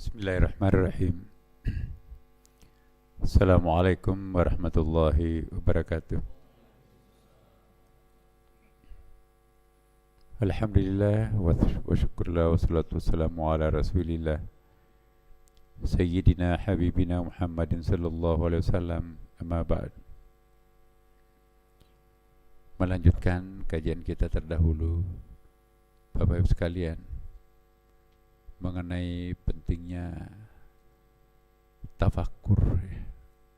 Bismillahirrahmanirrahim. Assalamualaikum warahmatullahi wabarakatuh. Alhamdulillah wa syukurlah wa salatu wassalamu ala rasulillah Sayyidina Habibina Muhammadin sallallahu alaihi wasallam. Amma ba'd. Melanjutkan kajian kita terdahulu, Bapak Ibu sekalian, mengenai pentingnya tafakkur,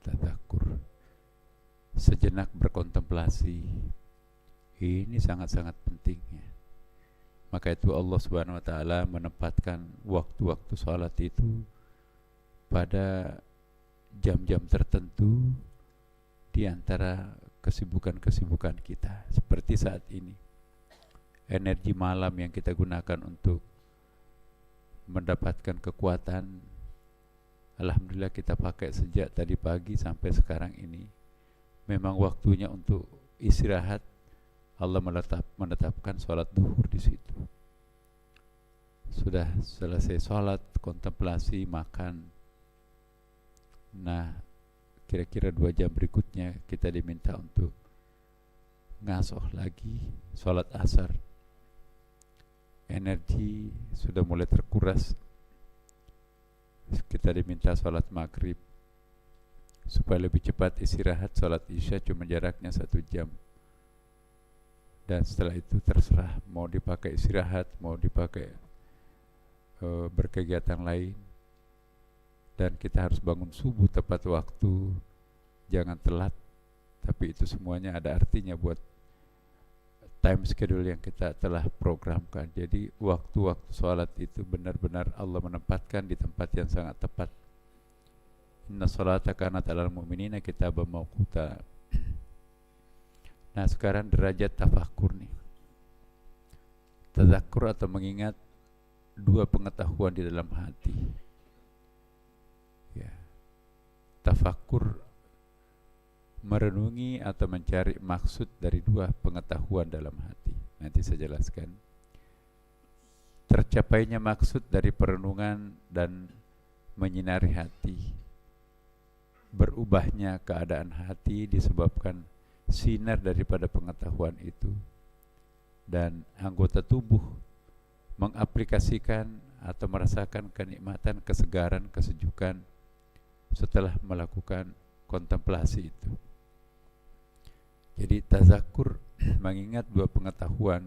tadzakur, sejenak berkontemplasi. Ini sangat-sangat penting ya. Maka itu Allah Subhanahu wa taala menempatkan waktu-waktu salat itu pada jam-jam tertentu di antara kesibukan-kesibukan kita. Seperti saat ini, energi malam yang kita gunakan untuk mendapatkan kekuatan, alhamdulillah kita pakai sejak tadi pagi sampai sekarang ini. Memang waktunya untuk istirahat. Allah menetapkan sholat duhur di situ. Sudah selesai sholat, kontemplasi, makan. Nah, kira-kira 2 jam berikutnya kita diminta untuk ngasoh lagi, sholat asar. Energi sudah mulai terkuras. Kita diminta sholat maghrib supaya lebih cepat istirahat. Sholat isya cuma jaraknya 1 jam, dan setelah itu terserah mau dipakai istirahat, mau dipakai berkegiatan lain. Dan kita harus bangun subuh tepat waktu, jangan telat. Tapi itu semuanya ada artinya buat time schedule yang kita telah programkan. Jadi waktu-waktu sholat itu benar-benar Allah menempatkan di tempat yang sangat tepat. Inna sholata kanat alal mu'minina kitaban mawquta. Nah, sekarang derajat tafakkur nih. Tadzakur atau mengingat 2 pengetahuan di dalam hati. Ya. Tafakkur merenungi atau mencari maksud dari 2 pengetahuan dalam hati. Nanti saya jelaskan. Tercapainya maksud dari perenungan dan menyinari hati. Berubahnya keadaan hati disebabkan sinar daripada pengetahuan itu. Dan anggota tubuh mengaplikasikan atau merasakan kenikmatan, kesegaran, kesejukan setelah melakukan kontemplasi itu. Jadi tadzakur mengingat 2 pengetahuan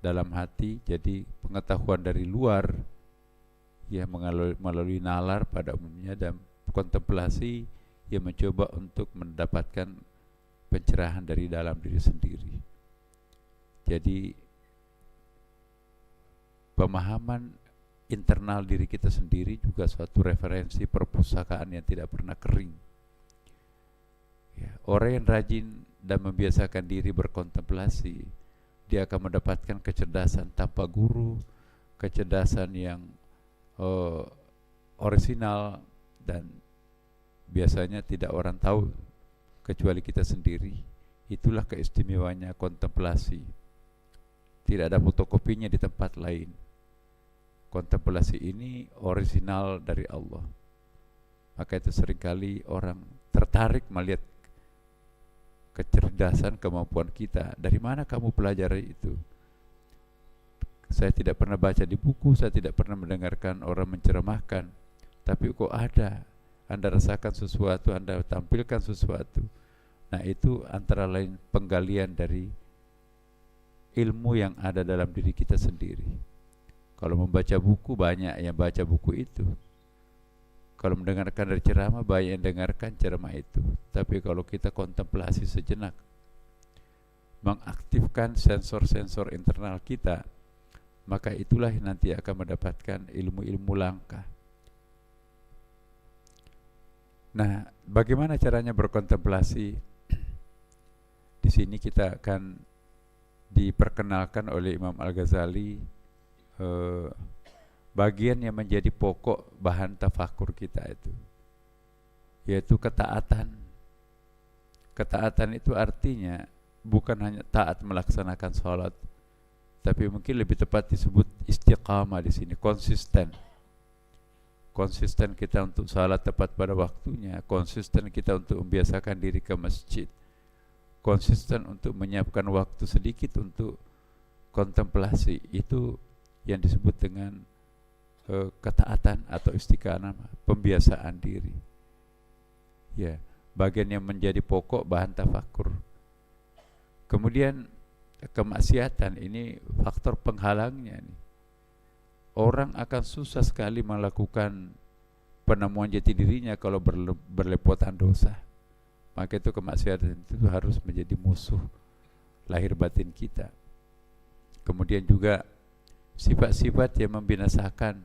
dalam hati. Jadi pengetahuan dari luar ya melalui nalar pada umumnya, dan kontemplasi yang mencoba untuk mendapatkan pencerahan dari dalam diri sendiri. Jadi pemahaman internal diri kita sendiri juga suatu referensi perpustakaan yang tidak pernah kering. Ya, orang yang rajin dan membiasakan diri berkontemplasi, dia akan mendapatkan kecerdasan tanpa guru, kecerdasan yang orisinal, dan biasanya tidak orang tahu kecuali kita sendiri. Itulah keistimewaannya kontemplasi. Tidak ada fotokopinya di tempat lain. Kontemplasi ini orisinal dari Allah. Maka itu seringkali orang tertarik melihat kecerdasan, kemampuan kita. Dari mana kamu pelajari itu? Saya tidak pernah baca di buku, saya tidak pernah mendengarkan orang menceramahkan. Tapi kok ada? Anda rasakan sesuatu, Anda tampilkan sesuatu. Nah, itu antara lain penggalian dari ilmu yang ada dalam diri kita sendiri. Kalau membaca buku, banyak yang baca buku itu. Kalau mendengarkan dari ceramah, banyak yang dengarkan ceramah itu. Tapi kalau kita kontemplasi sejenak, mengaktifkan sensor-sensor internal kita, maka itulah yang nanti akan mendapatkan ilmu-ilmu langka. Nah, bagaimana caranya berkontemplasi? Di sini kita akan diperkenalkan oleh Imam Al-Ghazali bagian yang menjadi pokok bahan tafakur kita itu, yaitu ketaatan. Ketaatan itu artinya bukan hanya taat melaksanakan sholat, tapi mungkin lebih tepat disebut istiqamah di sini, konsisten. konsisten kita untuk salat tepat pada waktunya, konsisten kita untuk membiasakan diri ke masjid, konsisten untuk menyiapkan waktu sedikit untuk kontemplasi. Itu yang disebut dengan ketaatan atau istiqamah, pembiasaan diri. Ya, bagian yang menjadi pokok bahan tafakur. Kemudian kemaksiatan ini faktor penghalangnya nih. Orang akan susah sekali melakukan penemuan jati dirinya kalau berlepotan dosa. Maka itu kemaksiatan itu harus menjadi musuh lahir batin kita. Kemudian juga sifat-sifat yang membinasakan.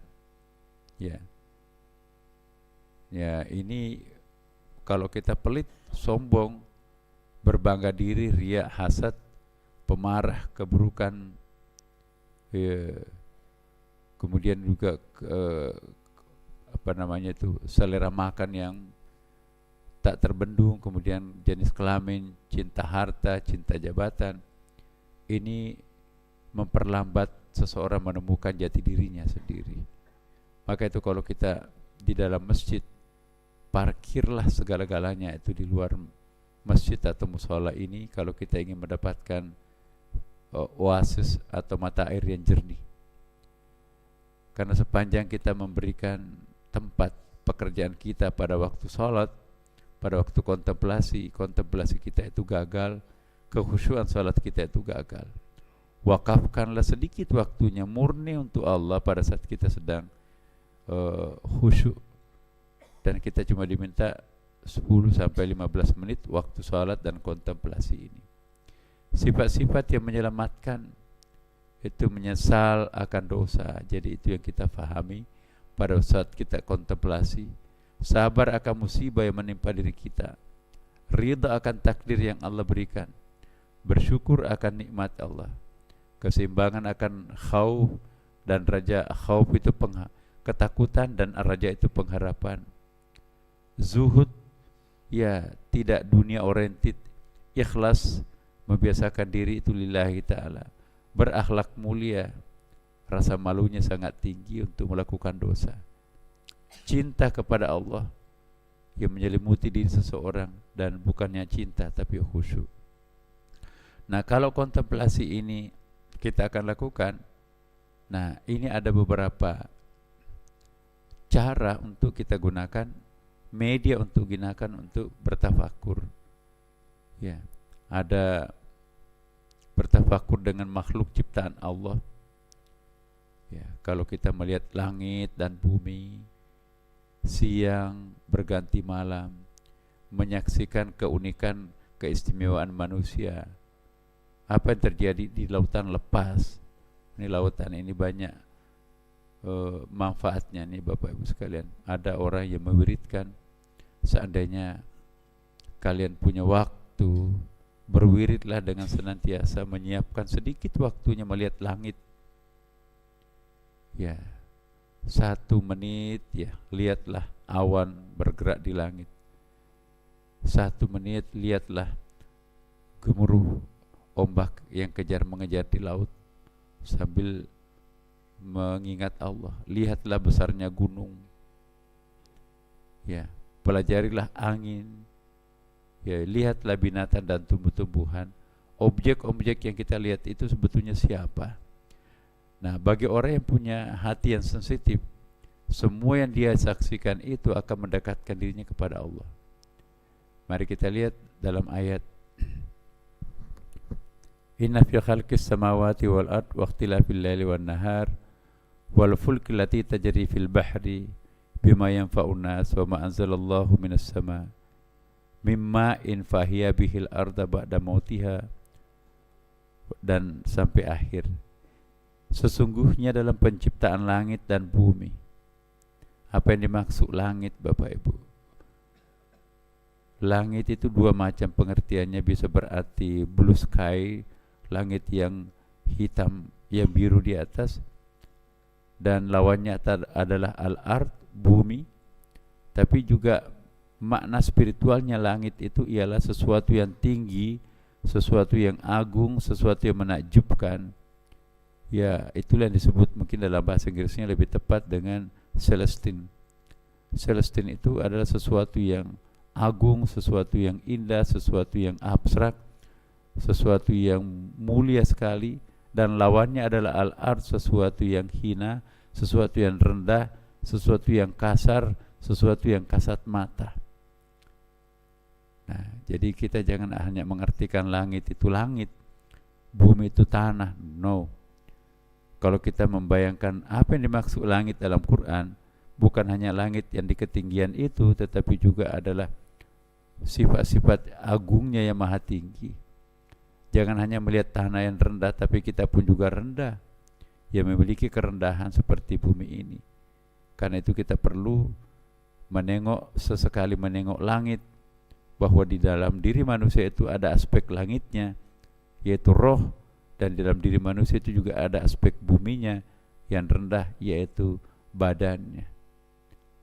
Ya, ini kalau kita pelit, sombong, berbangga diri, riya, hasad, pemarah, keburukan, kemudian juga selera makan yang tak terbendung, kemudian jenis kelamin, cinta harta, cinta jabatan. Ini memperlambat seseorang menemukan jati dirinya sendiri. Maka itu kalau kita di dalam masjid, parkirlah segala-galanya itu di luar masjid atau mushola ini kalau kita ingin mendapatkan oasis atau mata air yang jernih. Karena sepanjang kita memberikan tempat pekerjaan kita pada waktu sholat, pada waktu kontemplasi kita itu gagal, kekhusyuan sholat kita itu gagal. Wakafkanlah sedikit waktunya murni untuk Allah pada saat kita sedang khusyuk, dan kita cuma diminta 10-15 menit waktu sholat dan kontemplasi ini. Sifat-sifat yang menyelamatkan itu menyesal akan dosa. Jadi itu yang kita fahami pada saat kita kontemplasi. Sabar akan musibah yang menimpa diri kita, ridha akan takdir yang Allah berikan, bersyukur akan nikmat Allah, keseimbangan akan khauf dan raja. Khauf itu ketakutan dan raja itu pengharapan. Zuhud, ya tidak dunia oriented. Ikhlas, membiasakan diri itu lillahi ta'ala. Berakhlak mulia, rasa malunya sangat tinggi untuk melakukan dosa. Cinta kepada Allah yang menyelimuti diri seseorang, dan bukannya cinta tapi khusyuk. Nah, kalau kontemplasi ini kita akan lakukan, nah ini ada beberapa cara untuk kita gunakan, media untuk gunakan untuk bertafakur. Ya, ada bertafakur dengan makhluk ciptaan Allah. Ya, kalau kita melihat langit dan bumi, siang berganti malam, menyaksikan keunikan, keistimewaan manusia. Apa yang terjadi di lautan lepas? Ini lautan ini banyak manfaatnya nih Bapak Ibu sekalian. Ada orang yang mewiridkan, seandainya kalian punya waktu, berwiridlah dengan senantiasa menyiapkan sedikit waktunya melihat langit. Ya, 1 menit ya, lihatlah awan bergerak di langit. 1 menit lihatlah gemuruh ombak yang kejar mengejar di laut sambil mengingat Allah. Lihatlah besarnya gunung. Ya, pelajarilah angin. Ya, lihatlah binatang dan tumbuh-tumbuhan. Objek-objek yang kita lihat itu sebetulnya siapa? Nah, bagi orang yang punya hati yang sensitif, semua yang dia saksikan itu akan mendekatkan dirinya kepada Allah. Mari kita lihat dalam ayat, Inna fi khalqis samawati wal ard wa ikhtilafil laili wan nahar wal fulki allati tajri fil bahri bima yanfa'un nas wa ma anzalallahu minas sama' mimma in fahiya bihil arda ba'da mautiha, dan sampai akhir. Sesungguhnya dalam penciptaan langit dan bumi. Apa yang dimaksud langit Bapak Ibu? Langit itu 2 macam pengertiannya, bisa berarti blue sky, langit yang hitam, yang biru di atas, dan lawannya adalah al-ard, bumi. Tapi juga makna spiritualnya langit itu ialah sesuatu yang tinggi, sesuatu yang agung, sesuatu yang menakjubkan. Ya, itulah yang disebut mungkin dalam bahasa Inggrisnya lebih tepat dengan celestine. Celestine itu adalah sesuatu yang agung, sesuatu yang indah, sesuatu yang abstrak, sesuatu yang mulia sekali, dan lawannya adalah al-ard, sesuatu yang hina, sesuatu yang rendah, sesuatu yang kasar, sesuatu yang kasat mata. Nah, jadi kita jangan hanya mengartikan langit itu langit, bumi itu tanah. No. Kalau kita membayangkan apa yang dimaksud langit dalam Quran, bukan hanya langit yang di ketinggian itu, tetapi juga adalah sifat-sifat agungnya yang maha tinggi. Jangan hanya melihat tanah yang rendah, tapi kita pun juga rendah, yang memiliki kerendahan seperti bumi ini. Karena itu kita perlu sesekali menengok langit, bahwa di dalam diri manusia itu ada aspek langitnya, yaitu roh, dan di dalam diri manusia itu juga ada aspek buminya yang rendah, yaitu badannya.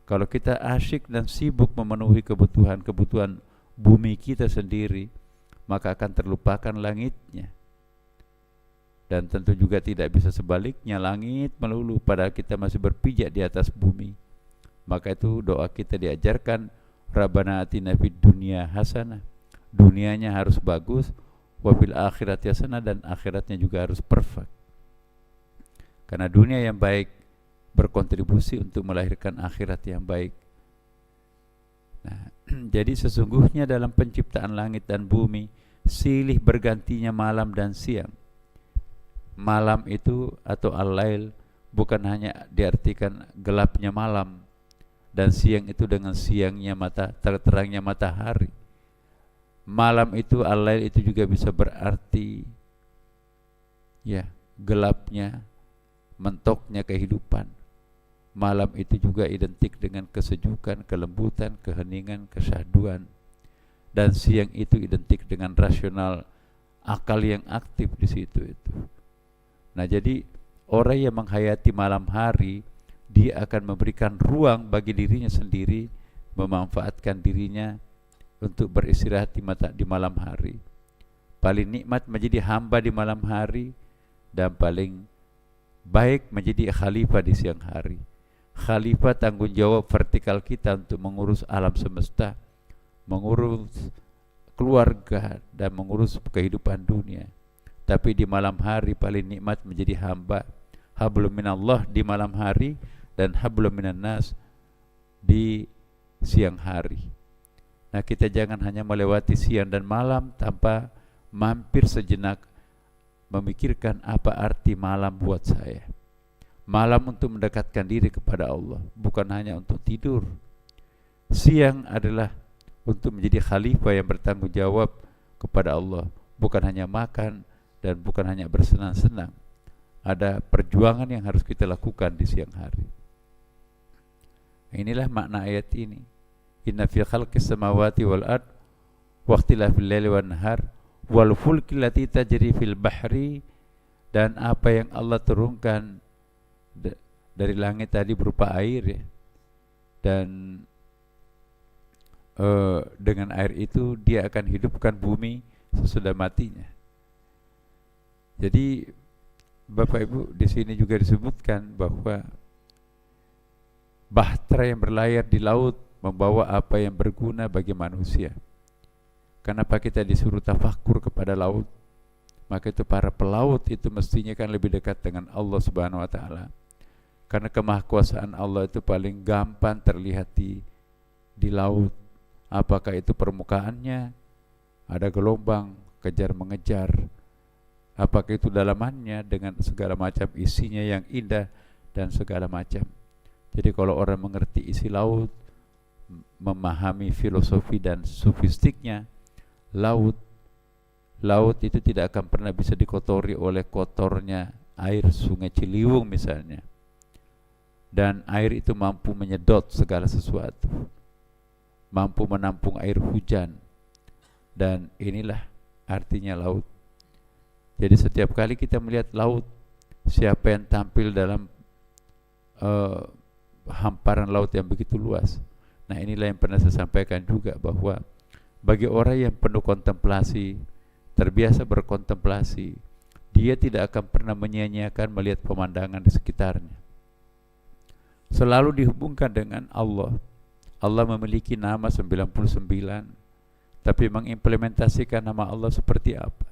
Kalau kita asyik dan sibuk memenuhi kebutuhan bumi kita sendiri, maka akan terlupakan langitnya. Dan tentu juga tidak bisa sebaliknya, langit melulu padahal kita masih berpijak di atas bumi. Maka itu doa kita diajarkan, Rabbana atina fid dunya hasanah. Dunianya harus bagus, wa fil akhirati hasanah, dan akhiratnya juga harus perfect. Karena dunia yang baik berkontribusi untuk melahirkan akhirat yang baik. Nah, jadi sesungguhnya dalam penciptaan langit dan bumi, silih bergantinya malam dan siang. Malam itu atau al-lail bukan hanya diartikan gelapnya malam, dan siang itu dengan siangnya terangnya matahari. Malam itu, al-lail itu juga bisa berarti ya gelapnya, mentoknya kehidupan. Malam itu juga identik dengan kesejukan, kelembutan, keheningan, kesyahduan. Dan siang itu identik dengan rasional, akal yang aktif di situ itu. Nah, jadi orang yang menghayati malam hari, dia akan memberikan ruang bagi dirinya sendiri, memanfaatkan dirinya untuk beristirahat di malam hari. Paling nikmat menjadi hamba di malam hari, dan paling baik menjadi khalifah di siang hari. Khalifah tanggung jawab vertikal kita untuk mengurus alam semesta, mengurus keluarga, dan mengurus kehidupan dunia. Tapi di malam hari paling nikmat menjadi hamba, hablum minallah di malam hari, dan hablum minan nas di siang hari. Nah, kita jangan hanya melewati siang dan malam tanpa mampir sejenak memikirkan apa arti malam buat saya. Malam untuk mendekatkan diri kepada Allah, bukan hanya untuk tidur. Siang adalah untuk menjadi khalifah yang bertanggung jawab kepada Allah, bukan hanya makan dan bukan hanya bersenang-senang. Ada perjuangan yang harus kita lakukan di siang hari. Inilah makna ayat ini. Inna fi khalqis samawati wal ard wa ikhtilafil laili wan nahar wal fulki allati tajri fil bahri, dan apa yang Allah turunkan dari langit tadi berupa air ya. Dan dengan air itu dia akan hidupkan bumi sesudah matinya. Jadi Bapak Ibu, di sini juga disebutkan bahwa bahtera yang berlayar di laut membawa apa yang berguna bagi manusia. Kenapa kita disuruh tafakur kepada laut? Maka itu para pelaut itu mestinya kan lebih dekat dengan Allah Subhanahu wa taala. Karena kemahakuasaan Allah itu paling gampang terlihat di laut. Apakah itu permukaannya, ada gelombang, kejar mengejar. Apakah itu dalamannya dengan segala macam isinya yang indah dan segala macam. Jadi kalau orang mengerti isi laut, memahami filosofi dan sofistiknya laut itu tidak akan pernah bisa dikotori oleh kotornya air sungai Ciliwung misalnya. Dan air itu mampu menyedot segala sesuatu, mampu menampung air hujan. Dan inilah artinya laut. Jadi setiap kali kita melihat laut, siapa yang tampil dalam hamparan laut yang begitu luas. Nah, inilah yang pernah saya sampaikan juga, bahwa bagi orang yang penuh kontemplasi, terbiasa berkontemplasi, dia tidak akan pernah menyia-nyiakan melihat pemandangan di sekitarnya. Selalu dihubungkan dengan Allah. Allah memiliki nama 99, tapi mengimplementasikan nama Allah seperti apa?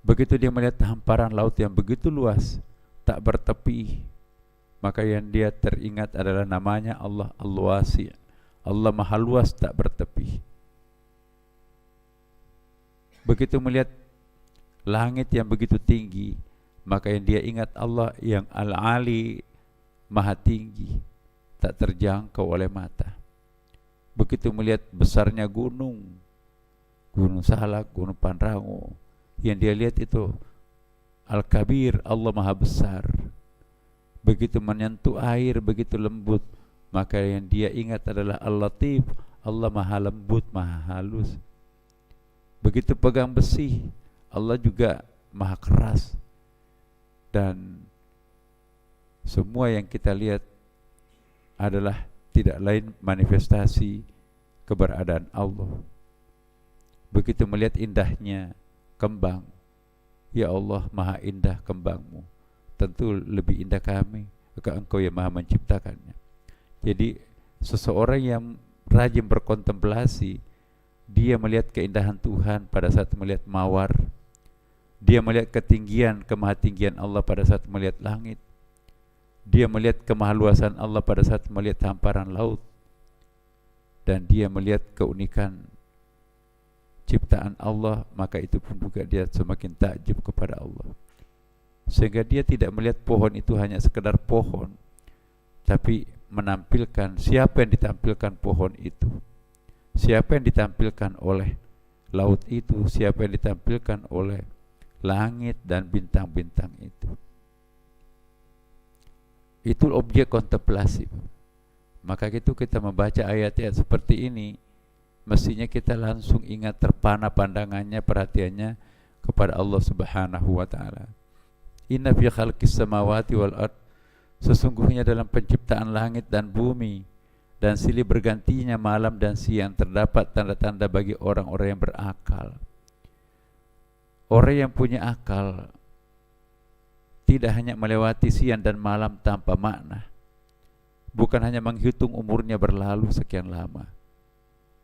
Begitu dia melihat hamparan laut yang begitu luas, tak bertepi, maka yang dia teringat adalah namanya Allah Al-Wasi'. Allah Maha Luas tak bertepi. Begitu melihat langit yang begitu tinggi, maka yang dia ingat Allah yang Al-Ali, Maha Tinggi, tak terjangkau oleh mata. Begitu melihat besarnya gunung, Gunung Salak, Gunung Pangrango, yang dia lihat itu Al-Kabir, Allah Maha Besar. Begitu menyentuh air begitu lembut, maka yang dia ingat adalah Al-Latif, Allah Maha Lembut, Maha Halus. Begitu pegang besi, Allah juga Maha Keras. Dan semua yang kita lihat adalah tidak lain manifestasi keberadaan Allah. Begitu melihat indahnya kembang, ya Allah, Maha indah kembangmu, tentu lebih indah kami, maka Engkau yang Maha menciptakannya. Jadi seseorang yang rajin berkontemplasi, dia melihat keindahan Tuhan pada saat melihat mawar, dia melihat ketinggian, kemahatinggian Allah pada saat melihat langit, dia melihat kemahaluasan Allah pada saat melihat hamparan laut, dan dia melihat keunikan ciptaan Allah, maka itu pun juga dia semakin takjub kepada Allah. Sehingga dia tidak melihat pohon itu hanya sekedar pohon, tapi menampilkan siapa yang ditampilkan pohon itu, siapa yang ditampilkan oleh laut itu, siapa yang ditampilkan oleh langit dan bintang-bintang itu. Itu objek kontemplasi. Maka itu kita membaca ayat-ayat seperti ini, mestinya kita langsung ingat, terpana pandangannya, perhatiannya kepada Allah Subhanahu wa taala. Inna fi khalqis samawati wal ard, sesungguhnya dalam penciptaan langit dan bumi dan silih bergantinya malam dan siang terdapat tanda-tanda bagi orang-orang yang berakal. Orang yang punya akal tidak hanya melewati siang dan malam tanpa makna, bukan hanya menghitung umurnya berlalu sekian lama,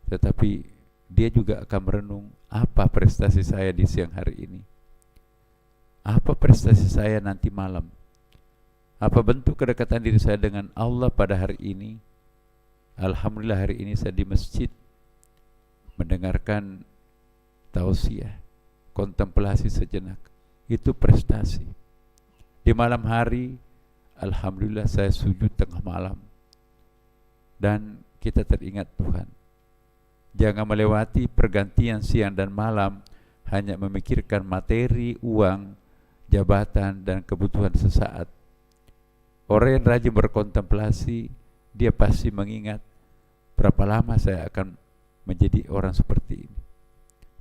tetapi dia juga akan merenung, apa prestasi saya di siang hari ini, apa prestasi saya nanti malam, apa bentuk kedekatan diri saya dengan Allah pada hari ini. Alhamdulillah hari ini saya di masjid mendengarkan tausiah, kontemplasi sejenak, itu prestasi. Di malam hari, alhamdulillah saya sujud tengah malam, dan kita teringat Tuhan. Jangan melewati pergantian siang dan malam hanya memikirkan materi, uang, jabatan, dan kebutuhan sesaat. Orang yang rajin berkontemplasi, dia pasti mengingat, berapa lama saya akan menjadi orang seperti ini.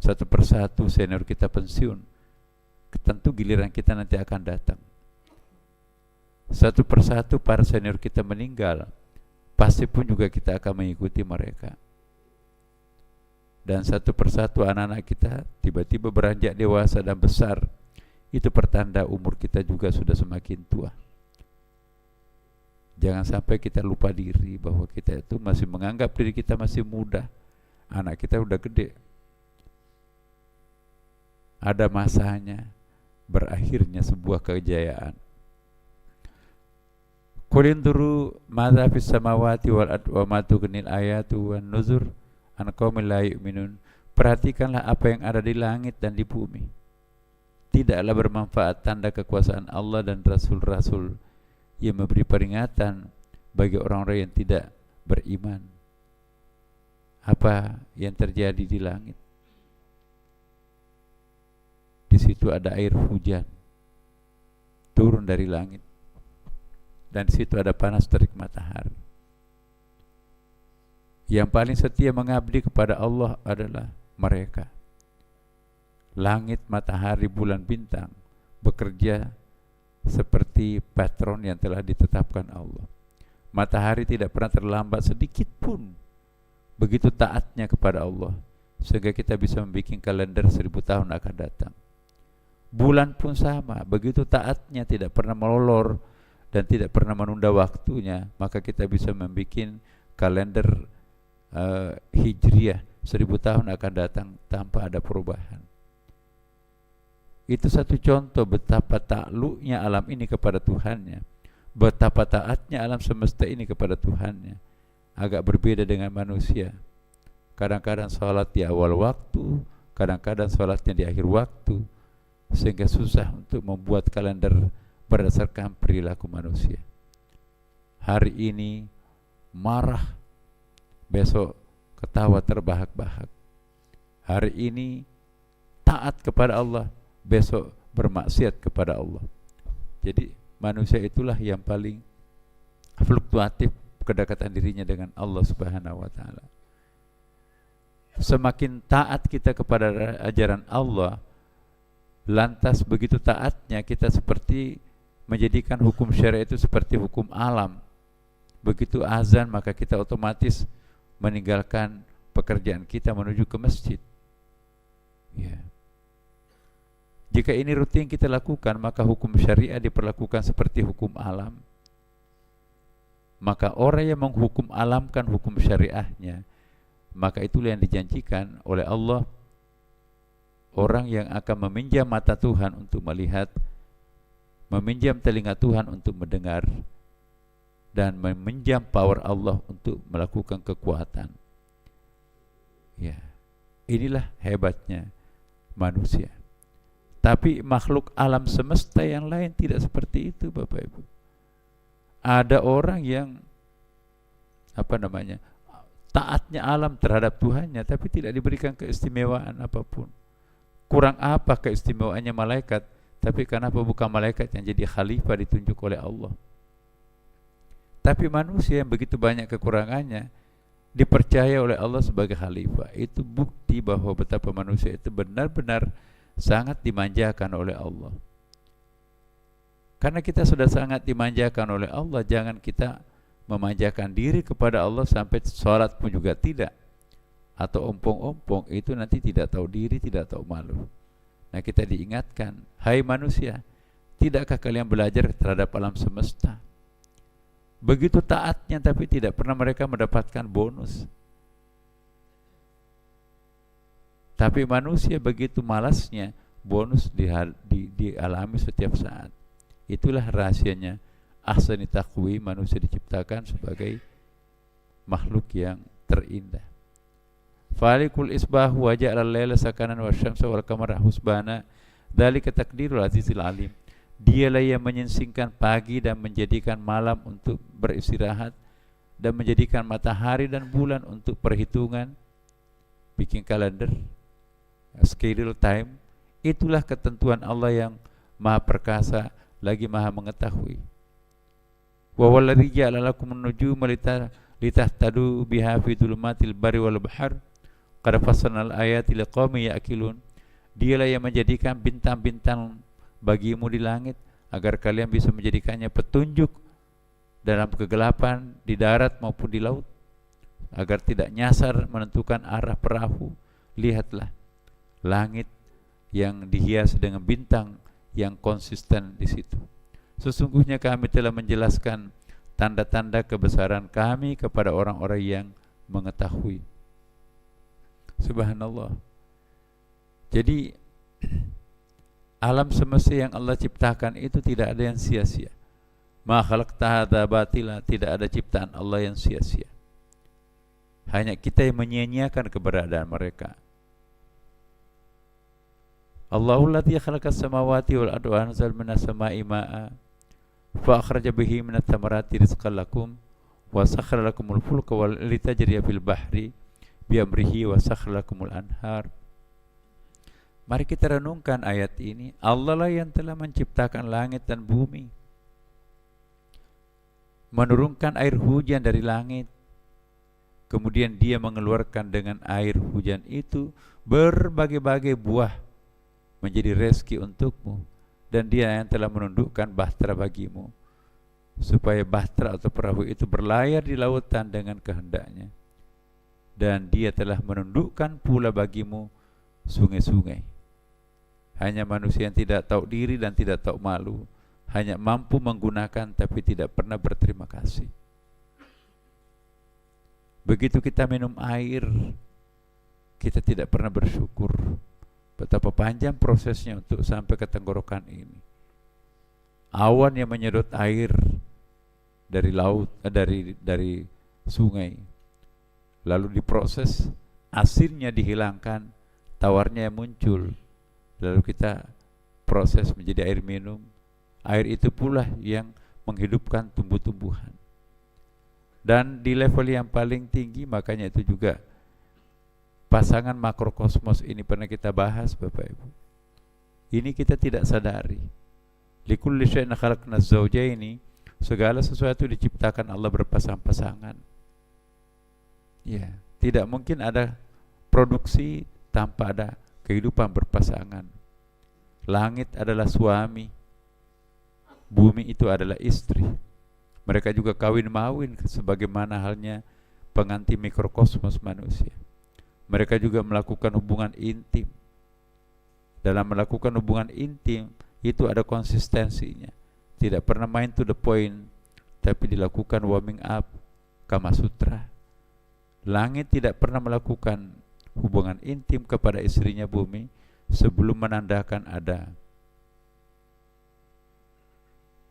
Satu persatu senior kita pensiun, tentu giliran kita nanti akan datang. Satu persatu para senior kita meninggal, pasti pun juga kita akan mengikuti mereka. Dan satu persatu anak-anak kita tiba-tiba beranjak dewasa dan besar, itu pertanda umur kita juga sudah semakin tua. Jangan sampai kita lupa diri bahwa kita itu masih menganggap diri kita masih muda. Anak kita udah gede. Ada masanya berakhirnya sebuah kejayaan. Qul induru madza fis samawati wal ardi wa ma tughnil ayatu wan nuzur an qaumin la yu'minun. Perhatikanlah apa yang ada di langit dan di bumi. Tidaklah bermanfaat tanda kekuasaan Allah dan rasul-rasul yang memberi peringatan bagi orang-orang yang tidak beriman. Apa yang terjadi di langit? Di situ ada air hujan turun dari langit, dan di situ ada panas terik matahari. Yang paling setia mengabdi kepada Allah adalah mereka. Langit, matahari, bulan, bintang bekerja seperti patron yang telah ditetapkan Allah. Matahari tidak pernah terlambat sedikit pun, begitu taatnya kepada Allah, sehingga kita bisa membuat kalender 1000 tahun akan datang. Bulan pun sama, begitu taatnya, tidak pernah melolor dan tidak pernah menunda waktunya, maka kita bisa membuat kalender Hijriah 1000 tahun akan datang tanpa ada perubahan. Itu satu contoh betapa takluknya alam ini kepada Tuhannya, betapa taatnya alam semesta ini kepada Tuhannya. Agak berbeda dengan manusia. Kadang-kadang sholat di awal waktu, kadang-kadang sholatnya di akhir waktu, sehingga susah untuk membuat kalender berdasarkan perilaku manusia. Hari ini marah, besok ketawa terbahak-bahak. Hari ini taat kepada Allah, besok bermaksiat kepada Allah. Jadi manusia itulah yang paling fluktuatif kedekatan dirinya dengan Allah Subhanahu wa taala. Semakin taat kita kepada ajaran Allah, lantas begitu taatnya kita seperti menjadikan hukum syariat itu seperti hukum alam. Begitu azan maka kita otomatis meninggalkan pekerjaan kita menuju ke masjid. Ya. Jika ini rutin kita lakukan, maka hukum syariah diperlakukan seperti hukum alam. Maka orang yang menghukum alamkan hukum syariahnya, maka itulah yang dijanjikan oleh Allah, orang yang akan meminjam mata Tuhan untuk melihat, meminjam telinga Tuhan untuk mendengar, dan meminjam power Allah untuk melakukan kekuatan. Ya, inilah hebatnya manusia. Tapi makhluk alam semesta yang lain tidak seperti itu, Bapak Ibu. Ada orang yang taatnya alam terhadap Tuhannya, tapi tidak diberikan keistimewaan apapun. Kurang apa keistimewaannya malaikat, tapi kenapa bukan malaikat yang jadi khalifah ditunjuk oleh Allah? Tapi manusia yang begitu banyak kekurangannya dipercaya oleh Allah sebagai khalifah. Itu bukti bahwa betapa manusia itu benar-benar sangat dimanjakan oleh Allah. Karena kita sudah sangat dimanjakan oleh Allah, jangan kita memanjakan diri kepada Allah sampai sholat pun juga tidak, atau ompong-ompong, itu nanti tidak tahu diri, tidak tahu malu. Nah, kita diingatkan, hai manusia, tidakkah kalian belajar terhadap alam semesta? Begitu taatnya tapi tidak pernah mereka mendapatkan bonus. Tapi manusia begitu malasnya, bonus dialami setiap saat. Itulah rahasianya ahsani taqwim, manusia diciptakan sebagai makhluk yang terindah. Falikul isbah wa ja'ala al-laila sakanan wa syamsa wal qamara husbana, dzalika taqdirul azizil alim. Dialah yang menyingsingkan pagi dan menjadikan malam untuk beristirahat, dan menjadikan matahari dan bulan untuk perhitungan, bikin kalender, schedule time. Itulah ketentuan Allah yang maha perkasa lagi maha mengetahui. Wa walladzi ja'ala lakumun nujuma litahtadu biha fi dhulumatil barri wal bahr qad fassalnal ayati liqaumin ya'qilun. Dialah yang menjadikan bintang-bintang bagimu di langit agar kalian bisa menjadikannya petunjuk dalam kegelapan di darat maupun di laut, agar tidak nyasar menentukan arah perahu. Lihatlah langit yang dihias dengan bintang yang konsisten di situ. Sesungguhnya kami telah menjelaskan tanda-tanda kebesaran kami kepada orang-orang yang mengetahui. Subhanallah. Jadi alam semesta yang Allah ciptakan itu tidak ada yang sia-sia. Ma khalaqta hadza batila, tidak ada ciptaan Allah yang sia-sia. Hanya kita yang menyia-nyiakan keberadaan mereka. Allahul ladzi khalaqas samawati wal arda wa anzala minas sama'i ma'a fa akhraja bihi minat thamarati rizqan lakum wa sakhkhara lakumul fulka wal litajriya fil bahri bi amrihi wa sakhkhara lakumul anhar. Mari kita renungkan ayat ini. Allah lah yang telah menciptakan langit dan bumi, menurunkan air hujan dari langit, kemudian Dia mengeluarkan dengan air hujan itu berbagai-bagai buah menjadi rezeki untukmu, dan Dia yang telah menundukkan bahtera bagimu supaya bahtera atau perahu itu berlayar di lautan dengan kehendaknya, dan Dia telah menundukkan pula bagimu sungai-sungai. Hanya manusia yang tidak tahu diri dan tidak tahu malu, hanya mampu menggunakan tapi tidak pernah berterima kasih. Begitu kita minum air, kita tidak pernah bersyukur betapa panjang prosesnya untuk sampai ke tenggorokan ini. Awan yang menyedot air dari laut, dari sungai, lalu diproses, asinnya dihilangkan, tawarnya yang muncul, lalu kita proses menjadi air minum. Air itu pula yang menghidupkan tumbuh-tumbuhan. Dan di level yang paling tinggi, makanya itu juga pasangan makrokosmos ini pernah kita bahas Bapak Ibu. Ini kita tidak sadari. Likulli syai'in khalaqna az-zawjaini, segala sesuatu diciptakan Allah berpasang-pasangan. Ya, tidak mungkin ada produksi tanpa ada kehidupan berpasangan. Langit adalah suami, bumi itu adalah istri. Mereka juga kawin-mawin sebagaimana halnya pengantin mikrokosmos manusia. Mereka juga melakukan hubungan intim. Dalam melakukan hubungan intim itu ada konsistensinya. Tidak pernah main to the point, tapi dilakukan warming up, Kama Sutra. Langit tidak pernah melakukan hubungan intim kepada istrinya bumi sebelum menandakan ada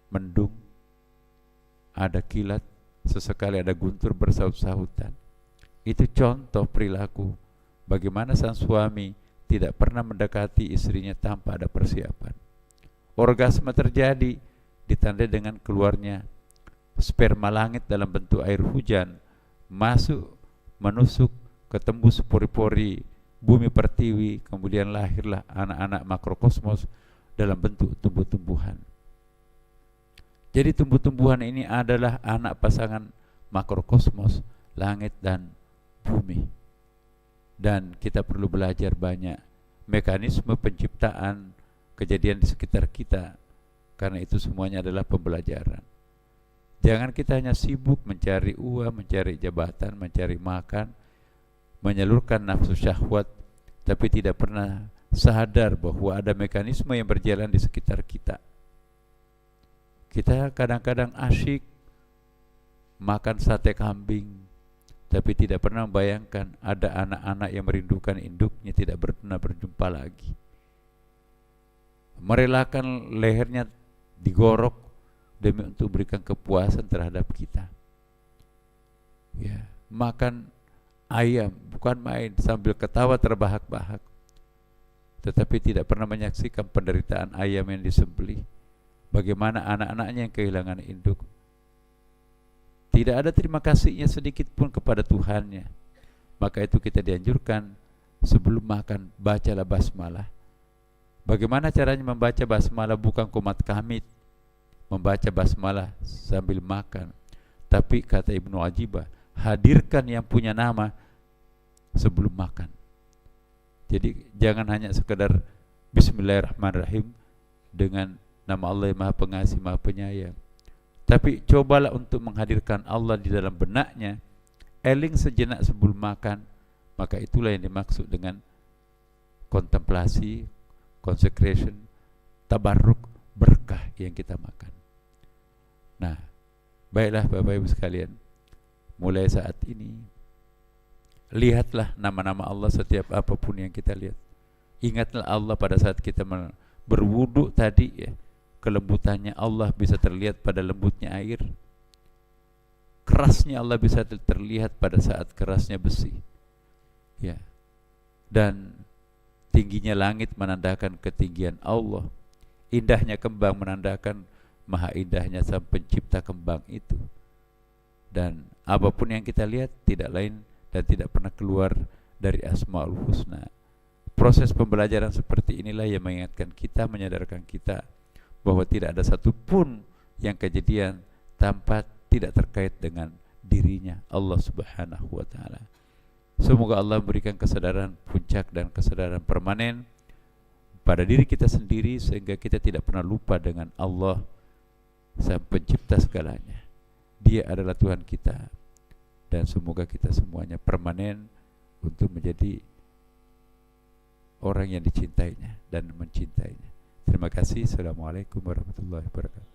mendung, ada kilat, sesekali ada guntur bersaut-sautan. Itu contoh perilaku bagaimana sang suami tidak pernah mendekati istrinya tanpa ada persiapan. Orgasme terjadi ditandai dengan keluarnya sperma langit dalam bentuk air hujan, masuk, menusuk, ketembus pori-pori bumi pertiwi, kemudian lahirlah anak-anak makrokosmos dalam bentuk tumbuh-tumbuhan. Jadi tumbuh-tumbuhan ini adalah anak pasangan makrokosmos, langit dan bumi. Dan kita perlu belajar banyak mekanisme penciptaan kejadian di sekitar kita, karena itu semuanya adalah pembelajaran. Jangan kita hanya sibuk mencari uang, mencari jabatan, mencari makan, menyalurkan nafsu syahwat, tapi tidak pernah sadar bahwa ada mekanisme yang berjalan di sekitar kita. Kita kadang-kadang asyik makan sate kambing, tapi tidak pernah membayangkan ada anak-anak yang merindukan induknya tidak pernah berjumpa lagi. Merelakan lehernya digorok demi untuk berikan kepuasan terhadap kita. Ya, makan ayam bukan main sambil ketawa terbahak-bahak, tetapi tidak pernah menyaksikan penderitaan ayam yang disembelih. Bagaimana anak-anaknya yang kehilangan induk. Tidak ada terima kasihnya sedikit pun kepada Tuhannya. Maka itu kita dianjurkan sebelum makan bacalah basmalah. Bagaimana caranya membaca basmalah? Bukan kumat kamit membaca basmalah sambil makan, tapi kata Ibnu Ajibah, hadirkan yang punya nama sebelum makan. Jadi jangan hanya sekedar Bismillahirrahmanirrahim dengan nama Allah yang Maha Pengasih Maha Penyayang, tapi cobalah untuk menghadirkan Allah di dalam benaknya, eling sejenak sebelum makan. Maka itulah yang dimaksud dengan kontemplasi, consecration, tabarruk, berkah yang kita makan. Nah, baiklah Bapak Ibu sekalian, mulai saat ini lihatlah nama-nama Allah setiap apapun yang kita lihat. Ingatlah Allah pada saat kita berwudu tadi ya, kelembutannya Allah bisa terlihat pada lembutnya air. Kerasnya Allah bisa terlihat pada saat kerasnya besi. Ya. Dan tingginya langit menandakan ketinggian Allah. Indahnya kembang menandakan maha indahnya sang pencipta kembang itu. Dan apapun yang kita lihat tidak lain dan tidak pernah keluar dari Asmaul Husna. Proses pembelajaran seperti inilah yang mengingatkan kita, menyadarkan kita bahwa tidak ada satupun yang kejadian tanpa tidak terkait dengan dirinya Allah Subhanahu wa ta'ala. Semoga Allah berikan kesadaran puncak dan kesadaran permanen pada diri kita sendiri, sehingga kita tidak pernah lupa dengan Allah sang pencipta segalanya. Dia adalah Tuhan kita, dan semoga kita semuanya permanen untuk menjadi orang yang dicintainya dan mencintainya. Terima kasih. Assalamualaikum warahmatullahi wabarakatuh.